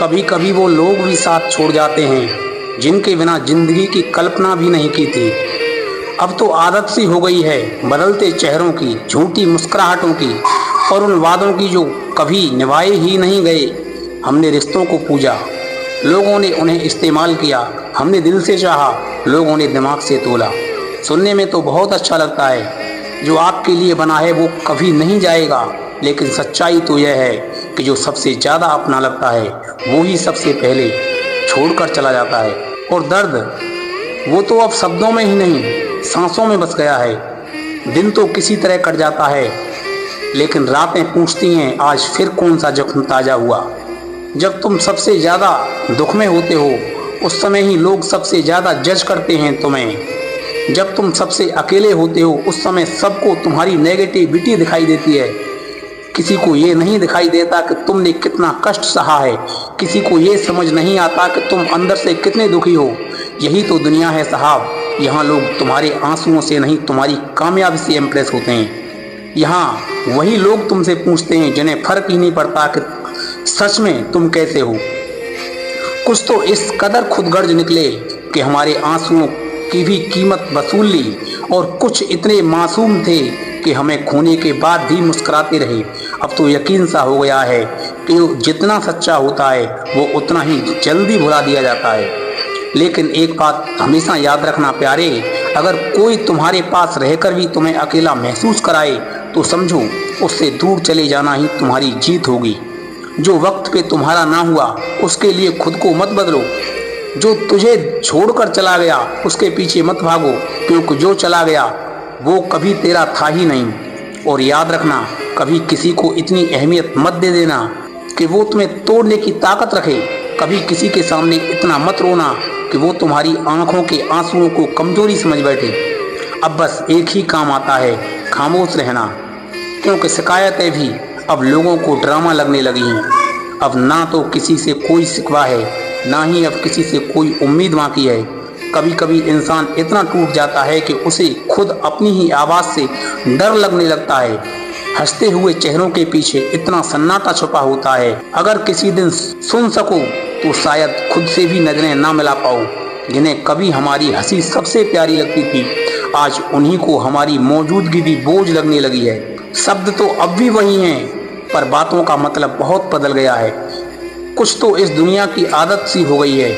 कभी कभी वो लोग भी साथ छोड़ जाते हैं जिनके बिना जिंदगी की कल्पना भी नहीं की थी। अब तो आदत सी हो गई है बदलते चेहरों की, झूठी मुस्कुराहटों की और उन वादों की जो कभी निभाए ही नहीं गए। हमने रिश्तों को पूजा, लोगों ने उन्हें इस्तेमाल किया। हमने दिल से चाहा, लोगों ने दिमाग से तोला। सुनने में तो बहुत अच्छा लगता है, जो आपके लिए बना है वो कभी नहीं जाएगा, लेकिन सच्चाई तो यह है कि जो सबसे ज़्यादा अपना लगता है वो ही सबसे पहले छोड़कर चला जाता है। और दर्द वो तो अब शब्दों में ही नहीं, सांसों में बस गया है। दिन तो किसी तरह कट जाता है, लेकिन रातें पूछती हैं आज फिर कौन सा जख्म ताज़ा हुआ। जब तुम सबसे ज़्यादा दुख में होते हो उस समय ही लोग सबसे ज़्यादा जज करते हैं तुम्हें। जब तुम सबसे अकेले होते हो उस समय सबको तुम्हारी नेगेटिविटी दिखाई देती है। किसी को ये नहीं दिखाई देता कि तुमने कितना कष्ट सहा है। किसी को ये समझ नहीं आता कि तुम अंदर से कितने दुखी हो। यही तो दुनिया है साहब। यहाँ लोग तुम्हारे आंसुओं से नहीं, तुम्हारी कामयाबी से इम्प्रेस होते हैं। यहाँ वही लोग तुमसे पूछते हैं जिन्हें फर्क ही नहीं पड़ता कि सच में तुम कैसे हो। कुछ तो इस कदर खुदगर्ज निकले कि हमारे आंसुओं की भी कीमत वसूल ली, और कुछ इतने मासूम थे कि हमें खोने के बाद भी मुस्कुराते रहे। अब तो यकीन सा हो गया है कि जितना सच्चा होता है वो उतना ही जल्दी भुला दिया जाता है। लेकिन एक बात हमेशा याद रखना प्यारे, अगर कोई तुम्हारे पास रहकर भी तुम्हें अकेला महसूस कराए तो समझो उससे दूर चले जाना ही तुम्हारी जीत होगी। जो वक्त पे तुम्हारा ना हुआ उसके लिए खुद को मत बदलो। जो तुझे छोड़कर चला गया उसके पीछे मत भागो, क्योंकि जो चला गया वो कभी तेरा था ही नहीं। और याद रखना, कभी किसी को इतनी अहमियत मत दे देना कि वो तुम्हें तोड़ने की ताकत रखे। कभी किसी के सामने इतना मत रोना कि वो तुम्हारी आंखों के आंसुओं को कमजोरी समझ बैठे। अब बस एक ही काम आता है, खामोश रहना, क्योंकि शिकायतें भी अब लोगों को ड्रामा लगने लगी हैं। अब ना तो किसी से कोई शिकवा है, ना ही अब किसी से कोई उम्मीद बाकी है। कभी कभी इंसान इतना टूट जाता है कि उसे खुद अपनी ही आवाज़ से डर लगने लगता है। हंसते हुए चेहरों के पीछे इतना सन्नाटा छुपा होता है। अगर किसी दिन सुन सको तो शायद खुद से भी नजरें ना मिला पाओ। जिन्हें कभी हमारी हंसी सबसे प्यारी लगती थी, आज उन्हीं को हमारी मौजूदगी भी बोझ लगने लगी है। शब्द तो अब भी वही हैं, पर बातों का मतलब बहुत बदल गया है। कुछ तो इस दुनिया की आदत सी हो गई है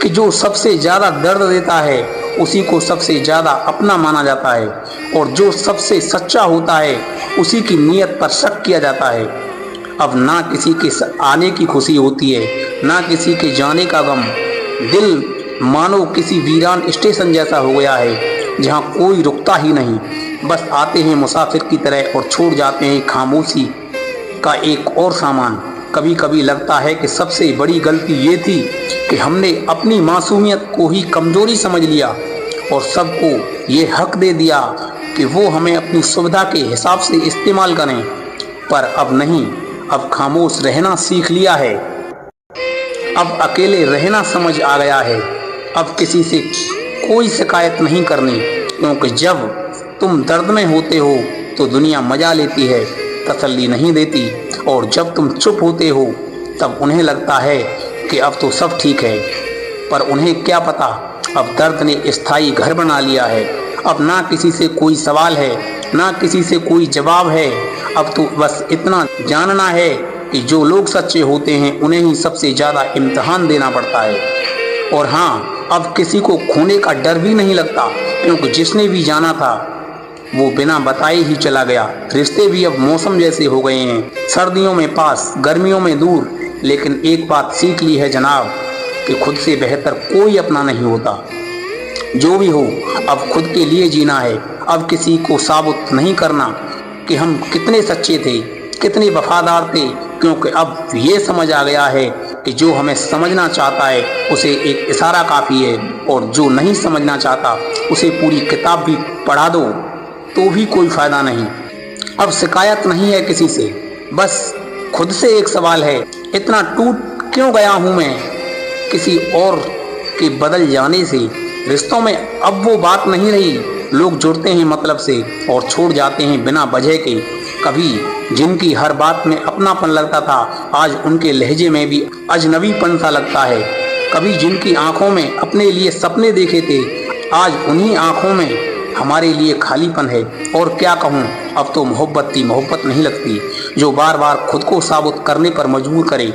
कि जो सबसे ज़्यादा दर्द देता है उसी को सबसे ज़्यादा अपना माना जाता है, और जो सबसे सच्चा होता है उसी की नीयत पर शक किया जाता है। अब ना किसी के आने की खुशी होती है, ना किसी के जाने का गम। दिल मानो किसी वीरान स्टेशन जैसा हो गया है जहाँ कोई रुकता ही नहीं। बस आते हैं मुसाफिर की तरह और छोड़ जाते हैं खामोशी का एक और सामान। कभी कभी लगता है कि सबसे बड़ी गलती ये थी कि हमने अपनी मासूमियत को ही कमजोरी समझ लिया और सबको ये हक दे दिया कि वो हमें अपनी सुविधा के हिसाब से इस्तेमाल करें। पर अब नहीं, अब खामोश रहना सीख लिया है। अब अकेले रहना समझ आ गया है। अब किसी से कोई शिकायत नहीं करनी, क्योंकि जब तुम दर्द में होते हो तो दुनिया मजा लेती है, तसल्ली नहीं देती। और जब तुम चुप होते हो तब उन्हें लगता है कि अब तो सब ठीक है, पर उन्हें क्या पता अब दर्द ने स्थायी घर बना लिया है। अब ना किसी से कोई सवाल है, ना किसी से कोई जवाब है। अब तो बस इतना जानना है कि जो लोग सच्चे होते हैं उन्हें ही सबसे ज़्यादा इम्तिहान देना पड़ता है। और हाँ, अब किसी को खोने का डर भी नहीं लगता, क्योंकि जिसने भी जाना था वो बिना बताए ही चला गया। रिश्ते भी अब मौसम जैसे हो गए हैं, सर्दियों में पास, गर्मियों में दूर। लेकिन एक बात सीख ली है जनाब कि खुद से बेहतर कोई अपना नहीं होता। जो भी हो, अब खुद के लिए जीना है। अब किसी को साबित नहीं करना कि हम कितने सच्चे थे, कितने वफादार थे, क्योंकि अब ये समझ आ गया है कि जो हमें समझना चाहता है उसे एक इशारा काफ़ी है, और जो नहीं समझना चाहता उसे पूरी किताब भी पढ़ा दो तो भी कोई फ़ायदा नहीं। अब शिकायत नहीं है किसी से, बस खुद से एक सवाल है, इतना टूट क्यों गया हूँ मैं किसी और के बदल जाने से। रिश्तों में अब वो बात नहीं रही। लोग जुड़ते हैं मतलब से और छोड़ जाते हैं बिना वजह के। कभी जिनकी हर बात में अपनापन लगता था, आज उनके लहजे में भी अजनबीपन सा लगता है। कभी जिनकी आंखों में अपने लिए सपने देखे थे, आज उन्हीं आंखों में हमारे लिए खालीपन है। और क्या कहूँ, अब तो मोहब्बत नहीं लगती, जो बार बार खुद को साबित करने पर मजबूर करे।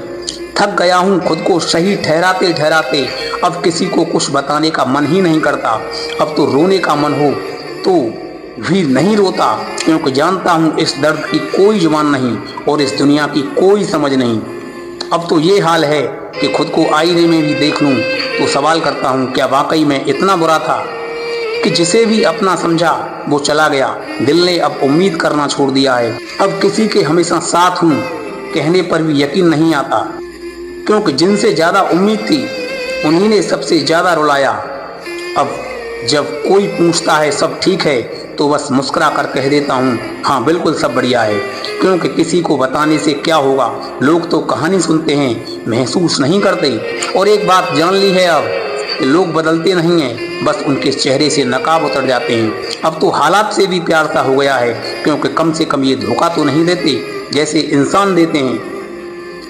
थक गया हूँ खुद को सही ठहराते ठहराते, अब किसी को कुछ बताने का मन ही नहीं करता। अब तो रोने का मन हो तो भी नहीं रोता, क्योंकि जानता हूँ इस दर्द की कोई जुबान नहीं और इस दुनिया की कोई समझ नहीं। अब तो ये हाल है कि खुद को आईने में भी देख लूँ तो सवाल करता हूँ, क्या वाकई में इतना बुरा था कि जिसे भी अपना समझा वो चला गया। दिल ने अब उम्मीद करना छोड़ दिया है। अब किसी के हमेशा साथ हूँ कहने पर भी यकीन नहीं आता, क्योंकि जिनसे ज़्यादा उम्मीद थी उन्हीं ने सबसे ज़्यादा रुलाया। अब जब कोई पूछता है सब ठीक है तो बस मुस्कुरा कर कह देता हूँ, हाँ बिल्कुल सब बढ़िया है, क्योंकि किसी को बताने से क्या होगा, लोग तो कहानी सुनते हैं, महसूस नहीं करते। और एक बात जान ली है अब कि लोग बदलते नहीं हैं, बस उनके चेहरे से नकाब उतर जाते हैं। अब तो हालात से भी प्यार सा हो गया है, क्योंकि कम से कम ये धोखा तो नहीं देते जैसे इंसान देते हैं।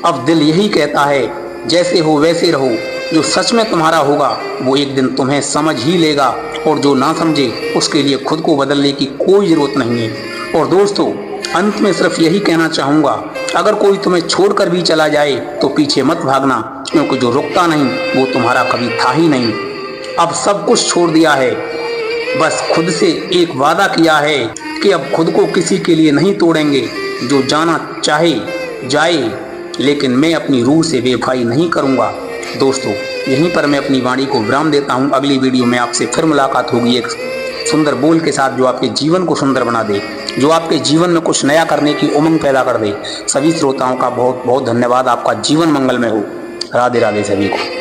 अब दिल यही कहता है, जैसे हो वैसे रहो, जो सच में तुम्हारा होगा वो एक दिन तुम्हें समझ ही लेगा, और जो ना समझे उसके लिए खुद को बदलने की कोई ज़रूरत नहीं है। और दोस्तों, अंत में सिर्फ यही कहना चाहूँगा, अगर कोई तुम्हें छोड़कर भी चला जाए तो पीछे मत भागना, क्योंकि जो रुकता नहीं वो तुम्हारा कभी था ही नहीं। अब सब कुछ छोड़ दिया है, बस खुद से एक वादा किया है कि अब खुद को किसी के लिए नहीं तोड़ेंगे। जो जाना चाहे जाए, लेकिन मैं अपनी रूह से बेवफाई नहीं करूँगा। दोस्तों, यहीं पर मैं अपनी वाणी को विराम देता हूँ। अगली वीडियो में आपसे फिर मुलाकात होगी एक सुंदर बोल के साथ, जो आपके जीवन को सुंदर बना दे, जो आपके जीवन में कुछ नया करने की उमंग पैदा कर दे। सभी श्रोताओं का बहुत बहुत धन्यवाद। आपका जीवन मंगलमय हो। राधे राधे सभी को।